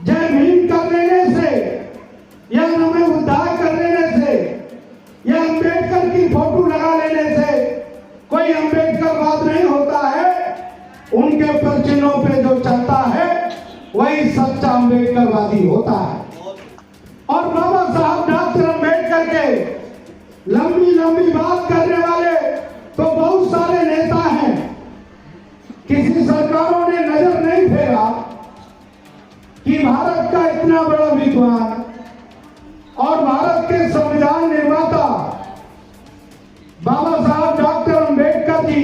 जय भीम कर लेने से या नमः बुद्धाय कर लेने से या अंबेडकर की फोटो लगा लेने से कोई अंबेडकरवाद नहीं होता है। उनके परचिन्हों पे जो चलता है वही सच्चा अंबेडकरवादी होता है। और बाबा साहब डॉक्टर अंबेडकर के लंबी लंबी बात करने वाले तो बहुत सारे नेता हैं। किसी सरकारों ने नजर नहीं फेरा कि भारत का इतना बड़ा विद्वान और भारत के संविधान निर्माता बाबा साहब डॉक्टर अंबेडकर जी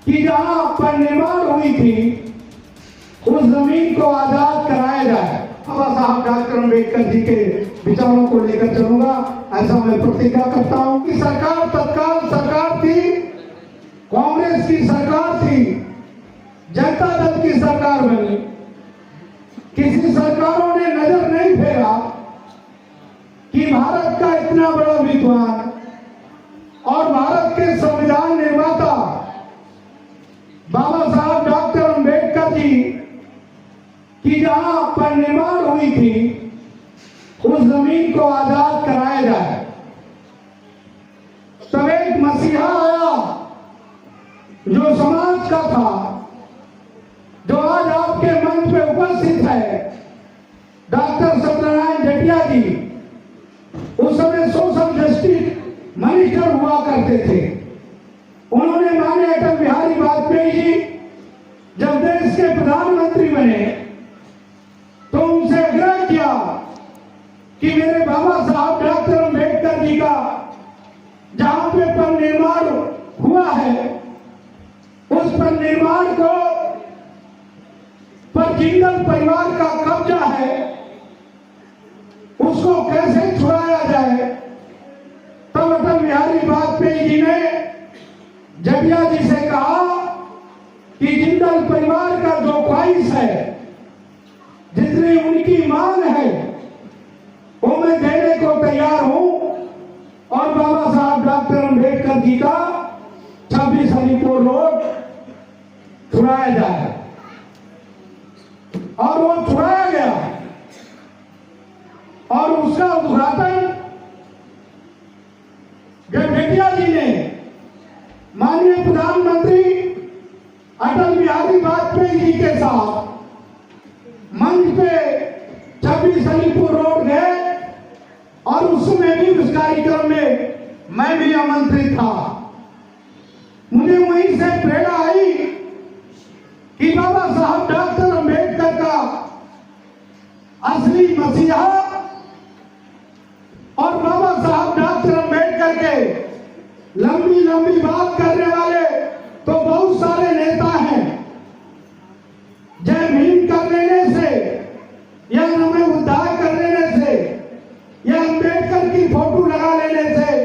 की जहां पर निर्माण हुई थी उस जमीन को आजाद कराया जाए। बाबा साहब डॉक्टर अंबेडकर जी के विचारों को लेकर चलूंगा, ऐसा मैं प्रतिज्ञा करता हूं कि सरकार तत्काल सरकार थी, कांग्रेस की सरकार थी, जनता दल की सरकार बनी। किसी सरकारों ने नजर नहीं फेरा कि भारत का इतना बड़ा विद्वान और भारत के संविधान निर्माता बाबा साहब डॉक्टर अंबेडकर जी की जहां पर निर्माण हुई थी उस जमीन को आजाद कराया जाए। तब एक मसीहा आया जो समाज का था, जो आज आपके मंच पे उपस्थित है, डॉक्टर सत्यनारायण जटिया जी। उस समय सोशल जस्टिस मिनिस्टर हुआ करते थे। उन्होंने माननीय अटल बिहारी वाजपेयी जी जब देश के प्रधानमंत्री बने तो उनसे आग्रह किया कि मेरे बाबा साहब डॉक्टर अंबेडकर जी का जहां पे पर निर्माण हुआ है उस पर निर्माण को पर जिंदल परिवार का कब्जा है, उसको कैसे छुड़ाया जाए। तब अटल बिहारी वाजपेयी जी ने जटिया जी से कहा कि जिंदल परिवार का जो ख्वाहिश है, जितनी उनकी मांग है वो मैं देने को तैयार हूं और बाबा साहब डॉक्टर अंबेडकर जी का 26 अलीपुर रोड छुड़ाया जाए। और वो छुड़ाया गया और उसका उद्घाटन जब जटिया जी ने माननीय प्रधानमंत्री अटल बिहारी वाजपेयी जी के साथ मंच पे 26 अलीपुर रोड गए और उसमें भी उस कार्यक्रम में मैं भी आमंत्रित था। मुझे वहीं से प्रेरणा आई कि बाबा साहब डॉक्टर अंबेडकर का असली मसीहा और बाबा साहब डॉक्टर अंबेडकर के लंबी लंबी बात करने वाले तो बहुत सारे नेता हैं। जय भीम कर लेने से या नमः बुद्धाय कर लेने से या अंबेडकर की फोटो लगा लेने से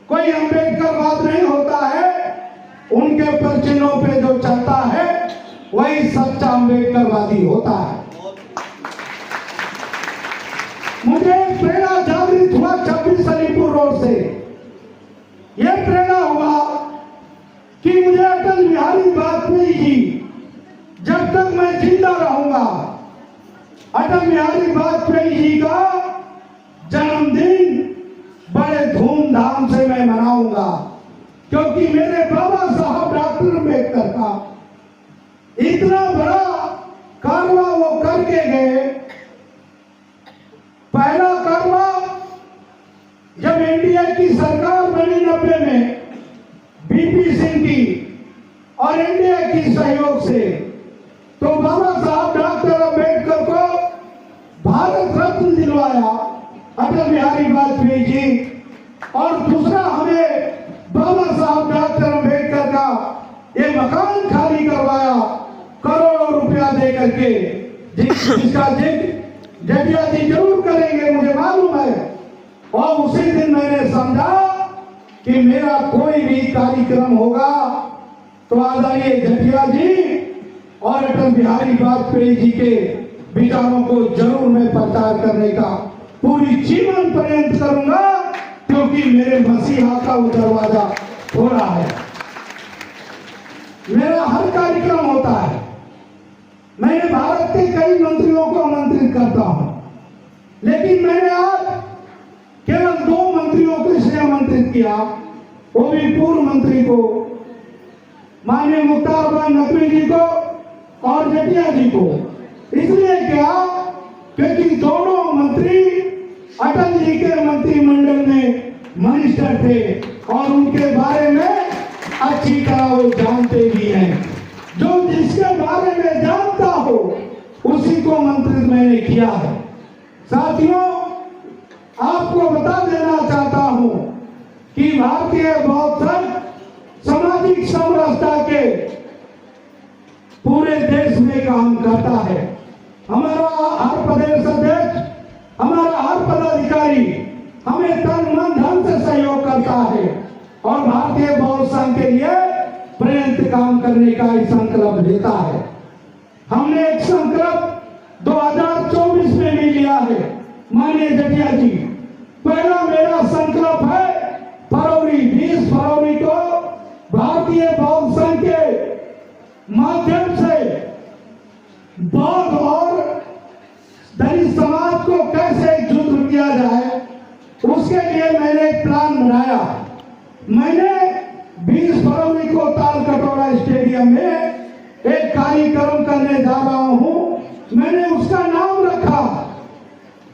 कोई अंबेडकरवाद नहीं होता है। उनके परचिन्हों पे जो चलता है वही सच्चा अंबेडकरवादी होता है। मुझे प्रेरणा जागृत हुआ 26 अलीपुर रोड से। यह प्रेरणा हुआ कि मुझे अटल बिहारी वाजपेयी जी जब तक मैं जिंदा रहूंगा अटल बिहारी वाजपेयी जी का जन्मदिन बड़े धूमधाम से मैं मनाऊंगा, क्योंकि मेरे बाबा साहब डॉक्टर अंबेडकर का इतना बड़ा कारवा वो करके गए। पहला कारवा जब एनडीए की सरकार बनी 90 में बीपी सिंह की और एनडीए की सहयोग से, तो बाबा साहब डॉक्टर अंबेडकर को भारत रत्न दिलवाया अटल बिहारी वाजपेयी जी। और दूसरा हमें बाबा साहब डॉक्टर अंबेडकर का ये मकान खाली करवाया करोड़ों रुपया दे करके, जिसका जिक्र जटिया जी जरूर करेंगे, मुझे मालूम है। और उसी दिन मैंने समझा कि मेरा कोई भी कार्यक्रम होगा तो आदरणीय जटिया जी और अटल बिहारी वाजपेयी जी के विचारों को जरूर मैं प्रचार करने का पूरी जीवन पर्यंत करूंगा, क्योंकि मेरे मसीहा का वो दरवाजा हो रहा है। मेरा हर कार्यक्रम होता है। मैंने भारत के कई मंत्रियों को आमंत्रित करता हूं। लेकिन मैंने आज केवल 2 मंत्रियों को इसलिए आमंत्रित किया, वो भी पूर्व मंत्री को, माननीय मुख्तार अब्बास नकवी जी को और जटिया जी को। इसलिए क्या, क्योंकि दोनों मंत्री अटल जी के मंत्रिमंडल में मिनिस्टर थे और उनके बारे में अच्छी तरह वो जानते भी हैं। जो जिसके बारे में जानता हो उसी को मंत्रित मैंने किया है। साथियों, आपको बता देना चाहता हूं कि भारतीय बौद्ध संघ सामाजिक समरसता के पूरे देश में काम करता है। हमारा हर प्रदेश अध्यक्ष, हमारा हर पदाधिकारी हमें तन मन धन से सहयोग करता है और भारतीय बौद्ध संघ के लिए पर्याप्त काम करने का संकल्प लेता है। हमने एक संकल्प 2024 में भी लिया है, माननीय जटिया जी। पहला मेरा संकल्प है, 20 फरवरी को भारतीय बौद्ध संघ के माध्यम से बौद्ध और दलित समाज को कैसे एकजुट किया जाए, उसके लिए मैंने एक प्लान बनाया। मैंने 20 फरवरी को तालकटोरा स्टेडियम में एक कार्यक्रम करने जा रहा हूं। मैंने उसका नाम रखा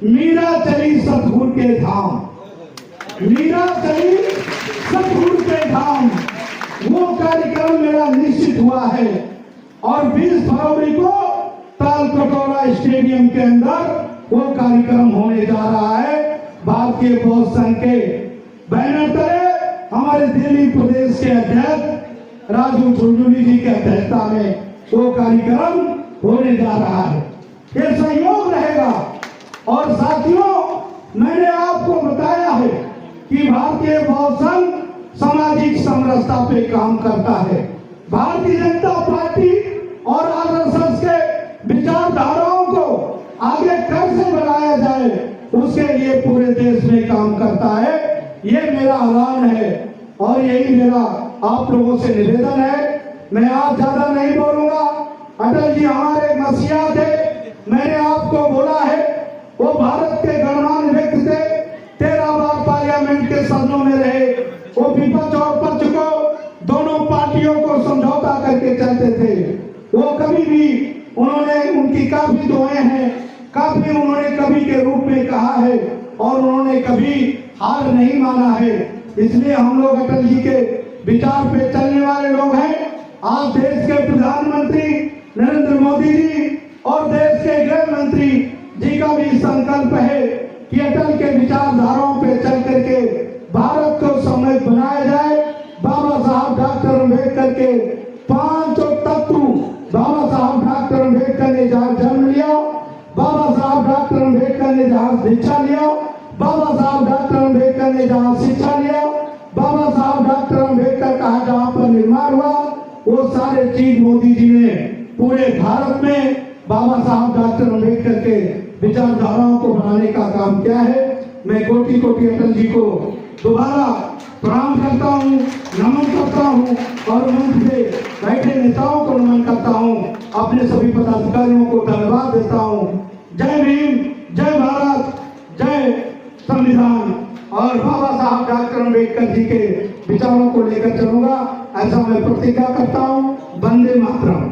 मीरा चली सतगुरु के धाम। मीरा चली सतगुरु के धाम, वो कार्यक्रम मेरा निश्चित हुआ है और 20 फरवरी को तालकटोरा स्टेडियम के अंदर वो कार्यक्रम होने जा रहा है। भारतीय बौद्ध संघ के बैनर तले हमारे दिल्ली प्रदेश के अध्यक्ष राजू झुंझुनू जी की अध्यक्षता में वो कार्यक्रम होने जा रहा है। ये सहयोग रहेगा। और साथियों, मैंने आपको बताया है कि भारतीय बौद्ध संघ सामाजिक समरसता पे काम करता है। भारतीय जनता पार्टी और आरएसएस के विचारधाराओं को आगे कैसे बढ़ाया जाए, उसके लिए पूरे देश में काम करता है। ये मेरा ऐलान है और यही मेरा आप लोगों से निवेदन है। मैं आज ज्यादा नहीं बोलूंगा। अटल जी हमारे मसीहा थे। मैंने आपको बोला है, वो भारत के गणमान्य व्यक्ति थे। 13 बार पार्लियामेंट के सदनों में रहे। वो विपक्ष और पक्ष को, दोनों पार्टियों को समझौता करके चलते थे। वो कभी भी उन्होंने, उनकी काफी दुआएं हैं, काफी उन्होंने कवि के रूप में कहा है और उन्होंने कभी हार नहीं माना है। इसलिए हम लोग अटल जी के विचार पे चलने वाले लोग हैं। आज देश के प्रधानमंत्री नरेंद्र मोदी जी और देश के गृह मंत्री जी का भी संकल्प है कि अटल के विचारधाराओं पे चल करके भारत को समृद्ध बनाया जाए। बाबा साहब डॉक्टर अम्बेडकर के 5 तत्व, बाबा साहब डॉक्टर अम्बेडकर ने जहाँ जन्म लिया, बाबा साहब डॉक्टर अम्बेडकर ने जहाँ दीक्षा लिया, बाबा साहब डॉक्टर अम्बेडकर ने जहाँ शिक्षा लिया, बाबा साहब डॉक्टर अम्बेडकर का जहाँ पर निर्माण हुआ, वो सारे चीज मोदी जी ने पूरे भारत में बाबा साहब डॉक्टर अम्बेडकर के विचारधाराओं को बनाने का काम किया है। मैं कोटि कोटि अटल जी को दोबारा प्रणाम करता हूँ, नमन करता हूँ और मंच पे बैठे नेताओं को नमन करता हूँ। अपने सभी पदाधिकारियों को धन्यवाद देता हूँ। जय भीम, जय भारत, जय संविधान। और बाबा साहब डॉक्टर अम्बेडकर जी के विचारों को लेकर चलूंगा, ऐसा मैं प्रतिज्ञा करता हूँ। वंदे मातरम।